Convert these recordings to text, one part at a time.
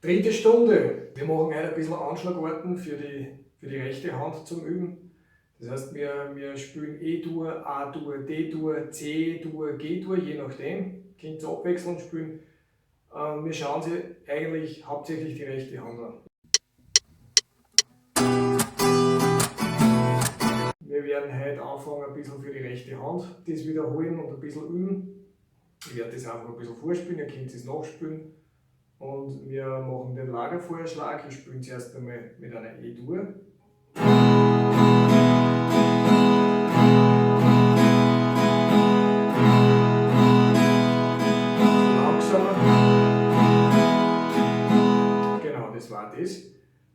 Dritte Stunde. Wir machen heute ein bisschen Anschlagarten für die rechte Hand zum Üben. Das heißt, wir spielen E-Dur, A-Dur, D-Dur, C-Dur, G-Dur, je nachdem. Könnt ihr abwechselnd spielen. Wir schauen sie eigentlich hauptsächlich die rechte Hand an. Wir werden heute anfangen, ein bisschen für die rechte Hand das wiederholen und ein bisschen üben. Ich werde das einfach ein bisschen vorspielen, ihr könnt es nachspielen. Und wir machen den Lagervorschlag. Wir spielen zuerst einmal mit einer E-Dur. Langsamer. Genau, das war das.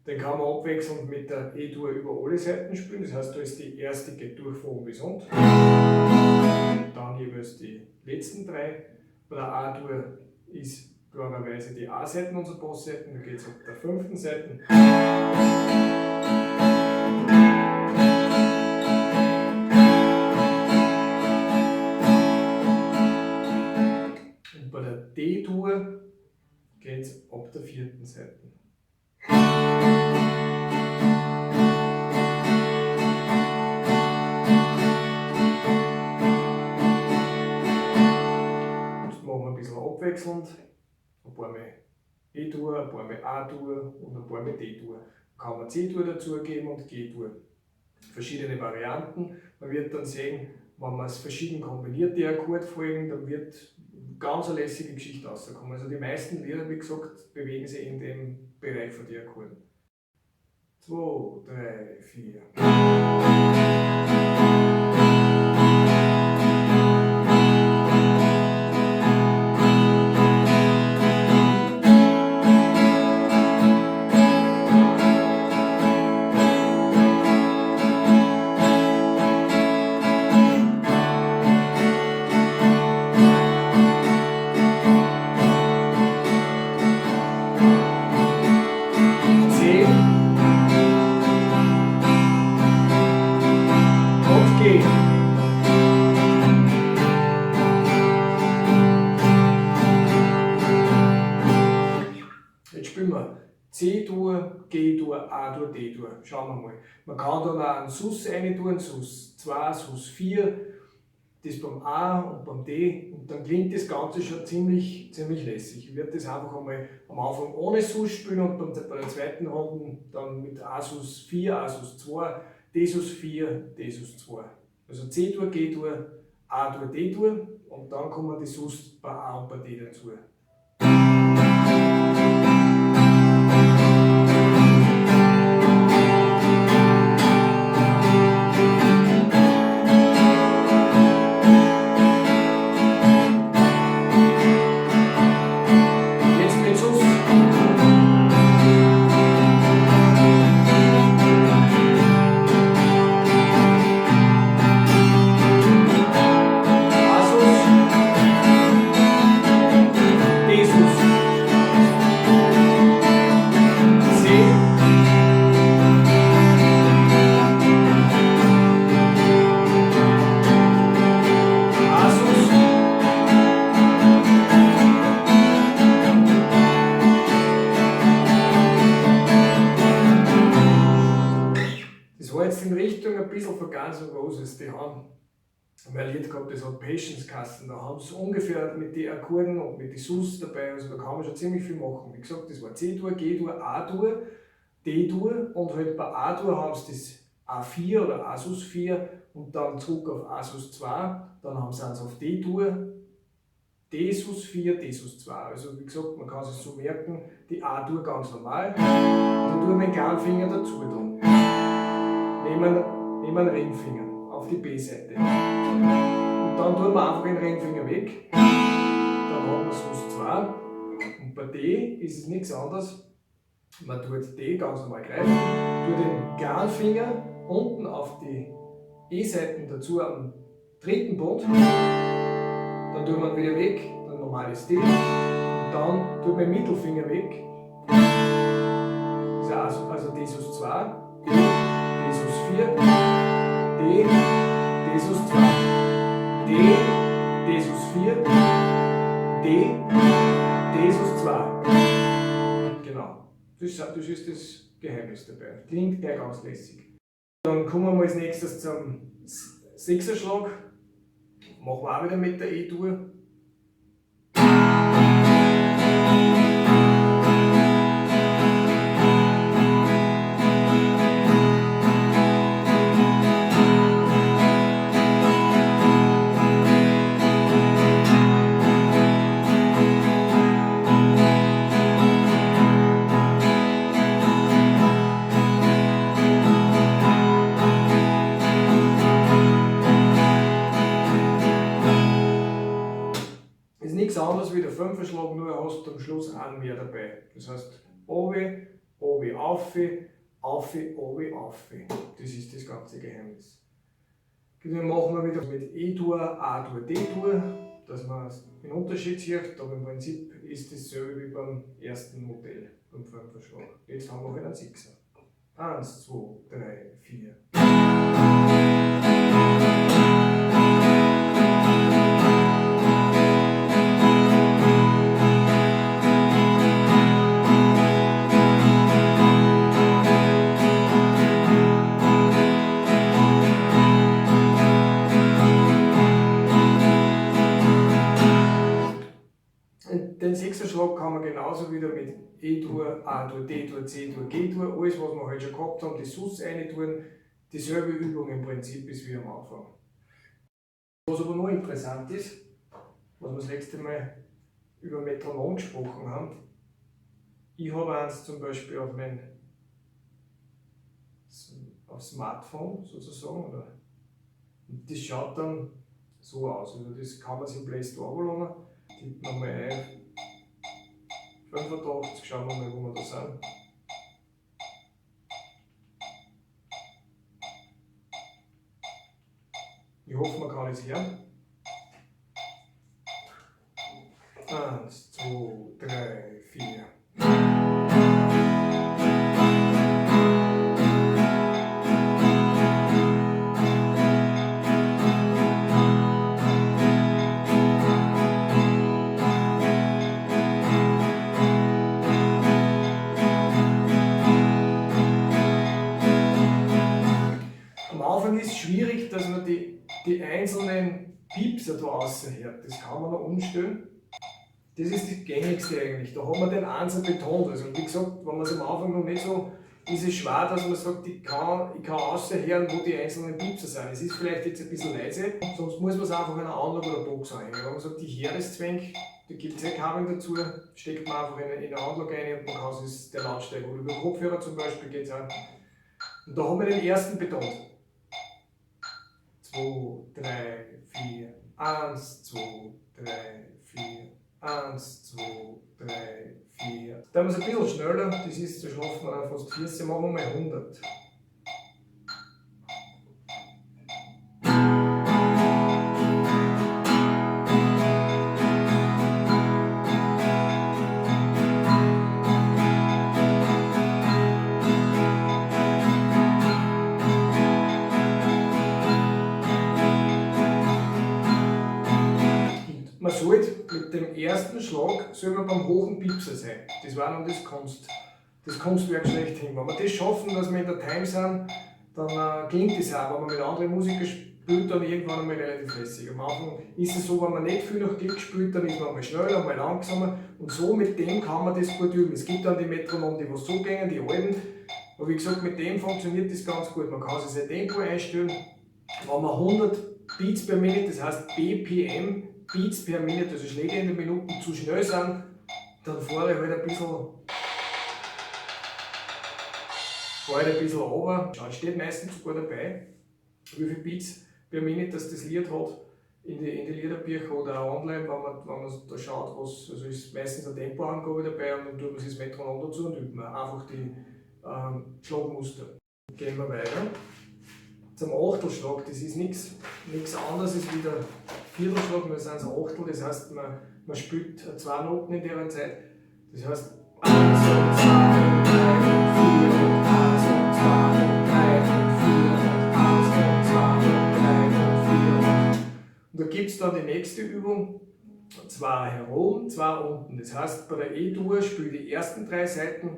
Den kann man abwechselnd mit der E-Dur über alle Seiten spielen. Das heißt, da ist die erste geht durch von oben bis unten. Dann jeweils die letzten drei. Bei der A-Dur ist klarerweise die A-Seiten unserer Bassseiten, da geht es ab der 5. Seite. Und bei der D-Dur geht es ab der 4. Seite. Jetzt machen wir ein bisschen abwechselnd. Ein paar Mal E-Dur, ein paar Mal A-Dur und ein paar Mal D-Dur. Kann man C-Dur dazugeben und G-Dur. Verschiedene Varianten. Man wird dann sehen, wenn man es verschieden kombiniert, die Akkordfolgen, dann wird ganz eine lässige Geschichte rauskommen. Also die meisten Lieder, wie gesagt, bewegen sich in dem Bereich von den Akkorden. 2, 3, 4. Jetzt spielen wir C-Dur, G-Dur, A-Dur, D-Dur. Schauen wir mal. Man kann dann auch einen Sus rein tun, Sus 2, Sus 4, das beim A und beim D, und dann klingt das Ganze schon ziemlich lässig. Ich werde das einfach einmal am Anfang ohne Sus spielen und bei der zweiten Runde dann mit A Sus 4, A Sus 2, D Sus 4, D Sus 2. Also C-Dur, G-Dur, A-Dur, D-Dur, und dann kommen die Sus bei A und bei D dazu. Das war jetzt in Richtung ein bisschen von Guns N' Roses. Die haben ein Lied gehabt, das hat Patience-Kasten. Da haben sie ungefähr mit den Akkorden und mit den Sus dabei, also da kann man schon ziemlich viel machen. Wie gesagt, das war C-Dur, G-Dur, A-Dur, D-Dur, und halt bei A-Dur haben sie das A4 oder A Sus 4 und dann zurück auf A Sus 2, dann haben sie eins auf D-Dur, D Sus 4, D Sus 2. Also wie gesagt, man kann sich so merken, die A-Dur ganz normal, dann tun wir den kleinen Finger dazu tun. Nehmen einen Ringfinger auf die B-Seite. Und dann tun wir einfach den Ringfinger weg. Dann haben wir Sus 2. Und bei D ist es nichts anderes. Man tut D ganz normal greifen, tut den kleinen Finger unten auf die E-Seiten dazu am dritten Bund. Dann tut man wieder weg, dann normales D. Und dann tut man den Mittelfinger weg. Das ist also D Sus 2. D Sus 4, D, D Sus 2, D, D Sus 4, D, D Sus 2. Genau. Das ist das Geheimnis dabei. Klingt gleich ganz lässig. Dann kommen wir als nächstes zum Sechserschlag. Machen wir auch wieder mit der E-Dur. Nichts anderes wie der Fünferschlag, nur hast du am Schluss einen mehr dabei. Das heißt, obi, obi, auffi, auffi, obi, auffi. Das ist das ganze Geheimnis. Dann machen wir wieder mit E-Dur, A-Dur, D-Dur, dass man den Unterschied sieht, aber im Prinzip ist dasselbe wie beim ersten Modell, beim Fünferschlag. Jetzt haben wir halt einen Sechser. 1, 2, 3, 4. Den Sechserschlag kann man genauso wieder mit E-Dur, A-Dur, D-Dur, C-Dur, G-Dur, alles was wir halt schon gehabt haben, die Sus rein tun, dieselbe Übung im Prinzip ist wie am Anfang. Was aber noch interessant ist, was wir das letzte Mal über Metronom gesprochen haben, ich habe eins zum Beispiel auf mein Smartphone sozusagen, oder? Und das schaut dann so aus, also das kann man sich im Play Store runterladen, tippt man mal ein, 85, schauen wir mal, wo wir da sind. Ich hoffe, man kann es hören. 1, 2, 3, 4. Am Anfang ist es schwierig, dass man die einzelnen Piepser da außen hört. Das kann man noch umstellen. Das ist das Gängigste eigentlich. Da hat man den Einser betont. Also wie gesagt, wenn man es am Anfang noch nicht so, ist es schwer, dass man sagt, ich kann außerhören, wo die einzelnen Piepser sind. Es ist vielleicht jetzt ein bisschen leise, sonst muss man es einfach in einer Anlage oder Box anhängen. Wenn man sagt, ich höre das Zwang, da gibt es ja Kabel dazu, steckt man einfach in eine Anlage rein und man kann es der Lautstärke. Oder über den Kopfhörer zum Beispiel geht es auch. Und da haben wir den ersten betont. 2, 3, 4, 1, 2, 3, 4, 1, 2, 3, 4. Da haben wir es ein bisschen schneller, das ist, da schlafen wir dann fast 40, machen wir mal 100. Man sollte mit dem ersten Schlag soll man beim hohen Piepser sein. Das war dann das Kunstwerk schlechthin. Wenn wir das schaffen, dass wir in der Time sind, dann klingt das auch. Wenn man mit anderen Musikern spielt, dann irgendwann einmal relativ lässig. Am Anfang ist es so, wenn man nicht viel nach Klick spielt, dann ist man einmal schneller, einmal langsamer. Und so mit dem kann man das gut üben. Es gibt dann die Metronom, die was so gehen, die alten. Aber wie gesagt, mit dem funktioniert das ganz gut. Man kann sich sein Tempo einstellen. Wenn man 100 Beats per Minute, das heißt BPM, Beats per Minute, also Schläge in den Minuten zu schnell sind, dann fahre ich halt ein bisschen runter. Es steht meistens sogar dabei, wie viele Beats per Minute das Lied hat in die Liederbücher oder auch online, wenn man da schaut, was, also ist meistens eine Tempoangabe dabei und dann tut man sich das Metronom dazu und übt man einfach die Schlagmuster. Gehen wir weiter. Zum Achtelschlag, das ist nichts anderes als wie der Viertelschlag, nur sind es Achtel, das heißt, man spielt 2 Noten in der Zeit. Das heißt 1 und 2 und 3 und 4 und 1 und 2 und 3 und 4 und 1 und 2 und 3 und 4 und da gibt es dann die nächste Übung, 2 herum, 2 unten. Das heißt, bei der E-Dur spiele ich die ersten 3 Saiten.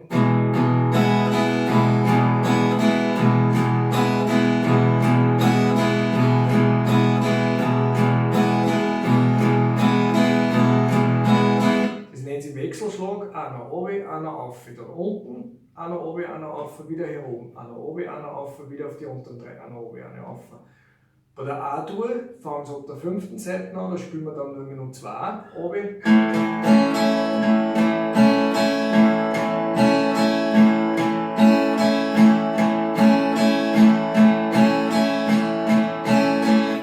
Das nennt sich Wechselschlag, einer runter, einer rauf, dann unten, einer runter, einer rauf, wieder hier oben, einer runter, einer rauf, wieder auf die unteren 3, einer runter, einer rauf. Bei der A-Dur fangen sie ab der 5. Seite an, da spielen wir dann nur noch 2 runter.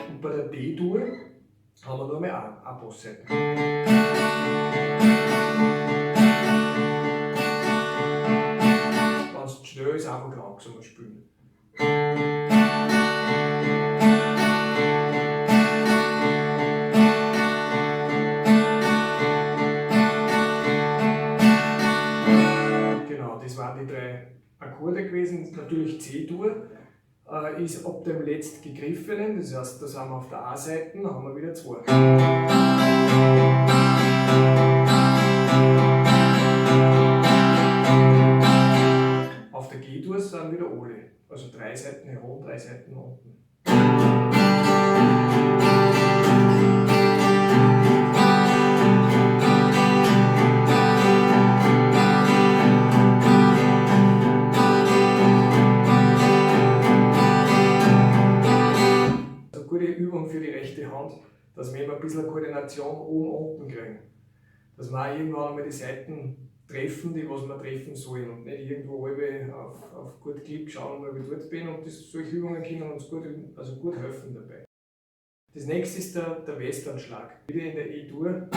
Und bei der D-Dur haben wir nur mehr eine Bassseite. Wenn es schnell ist, einfach langsamer spielen. Das waren die 3 Akkorde gewesen. Natürlich C-Dur ist ab dem letzt gegriffenen, das heißt, da sind wir auf der A-Seite, haben wir wieder 2. Auf der G-Dur sind wieder alle, also 3 Seiten herum, 3 Seiten unten. Übung für die rechte Hand, dass wir immer ein bisschen Koordination oben und unten kriegen. Dass wir auch irgendwann einmal die Seiten treffen, die was wir treffen sollen und nicht irgendwo auf gut Klick schauen, weil ich dort bin, und solche Übungen können uns gut helfen dabei. Das nächste ist der Westernschlag. Wieder in der E-Dur.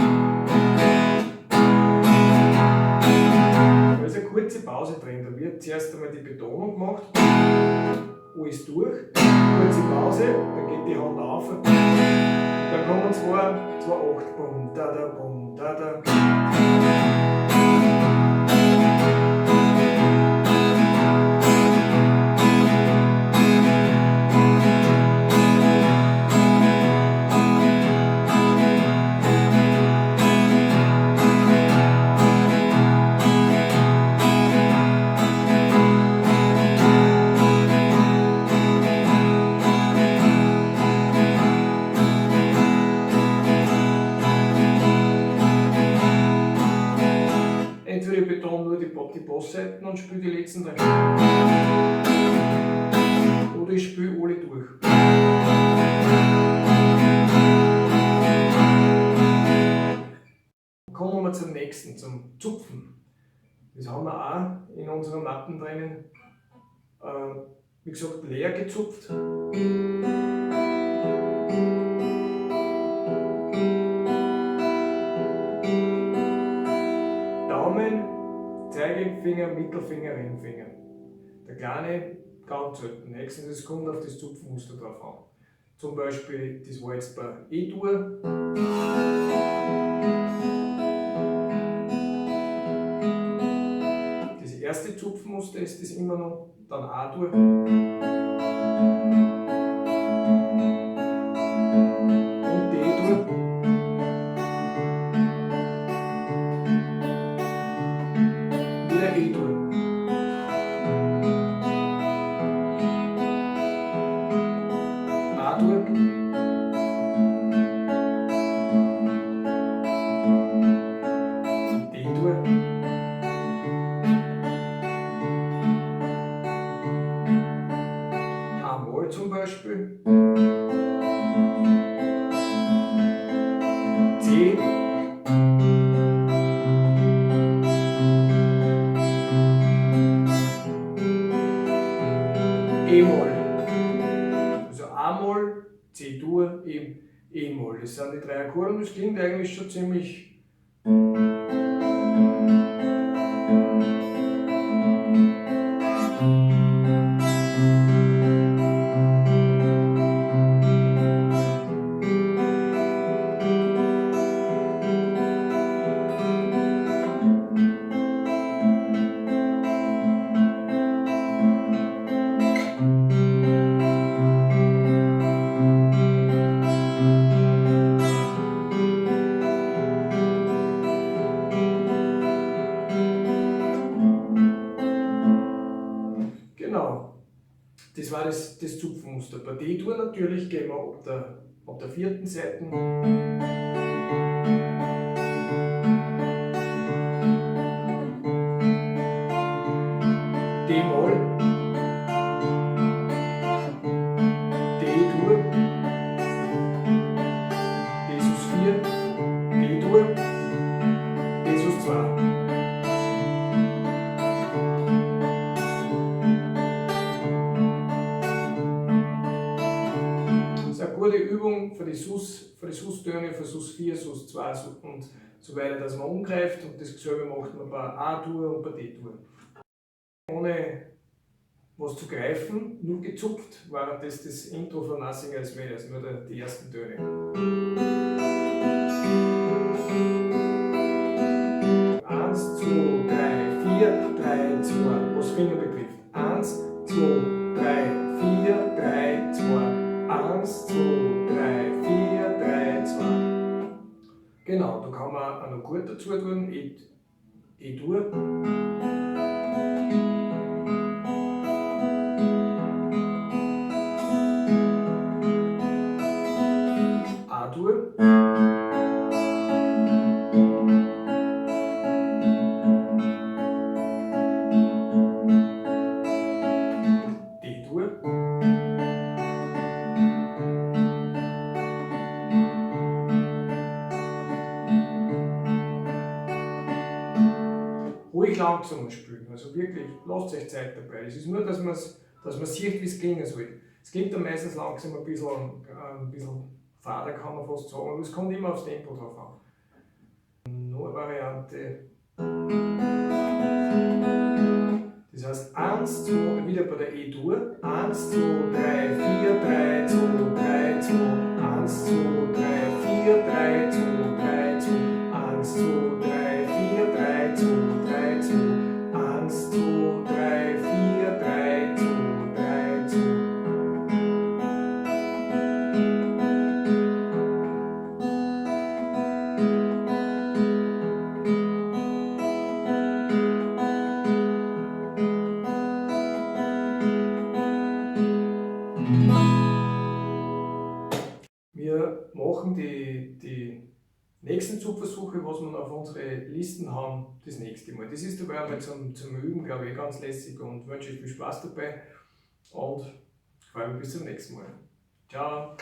Da ist eine kurze Pause drin, da wird zuerst einmal die Betonung gemacht. Alles durch, kurze Pause, dann geht die Hand auf, dann kommen 2 8, bum, da, da, bum, da, da. Entweder ich betone nur die Bassseiten und spiele die letzten 3. Oder ich spiele alle durch. Kommen wir zum nächsten, zum Zupfen. Das haben wir auch in unseren Matten drinnen. Wie gesagt, leer gezupft. Daumen, Zeigefinger, Mittelfinger, Ringfinger. Der kleine ganz selten. Nächstens, es kommt auf das Zupfmuster drauf an. Zum Beispiel, das war jetzt bei E-Dur. Das erste Zupfmuster ist das immer noch, dann A-Dur. Und D-Dur. Wieder E-Dur. A-Dur. D-Dur. A-Moll zum Beispiel. C. E-Moll. Also A-Moll, C-Dur, E-Moll. Das sind die 3 Akkorde und das klingt eigentlich schon ziemlich. Das war das Zupfmuster. Bei D-Dur natürlich gehen wir ab der 4. Seite. D-Moll, D-Dur, D-Sus4, D-Dur, D-Sus2. Das ist eine gute Übung für die Sus-Töne, für Sus4, Sus2 und so weiter, dass man umgreift, und dasselbe macht man bei A-Dur und bei D-Dur. Ohne was zu greifen, nur gezupft, war das Intro von Nothing Else Matters, nur die ersten Töne. 1, 2, 3, 4, 3, 2, was Finger betrifft. 1, 2, 3, 4, 3, 2. 1, 2, 3, 4, 3, 2. Genau, da kann man auch noch gut dazu tun, E-Dur. A-Dur. D-Dur. Ruhig langsamer spielen, also wirklich, lasst euch Zeit dabei. Es ist nur, dass man sieht, wie es klingen soll. Es klingt dann meistens langsam ein bisschen fader, kann man fast sagen, aber es kommt immer aufs Tempo drauf an. Noch eine Variante. Das heißt 1, 2, wieder bei der E-Dur. 1, 2, 3, 4, 3, 2, 3, 2. 1, 2, 3, 4, 3, 2, 3, 2. 1, 2, 3, 4, 3, 2, 3, 2. 1, 2, 3, 4, 3, 2, 3, 2. Wir machen die nächsten Zupfversuche, was wir auf unsere Listen haben, das nächste Mal. Das ist dabei einmal zum Üben, glaube ich, ganz lässig, und wünsche euch viel Spaß dabei und freue mich bis zum nächsten Mal. Ciao!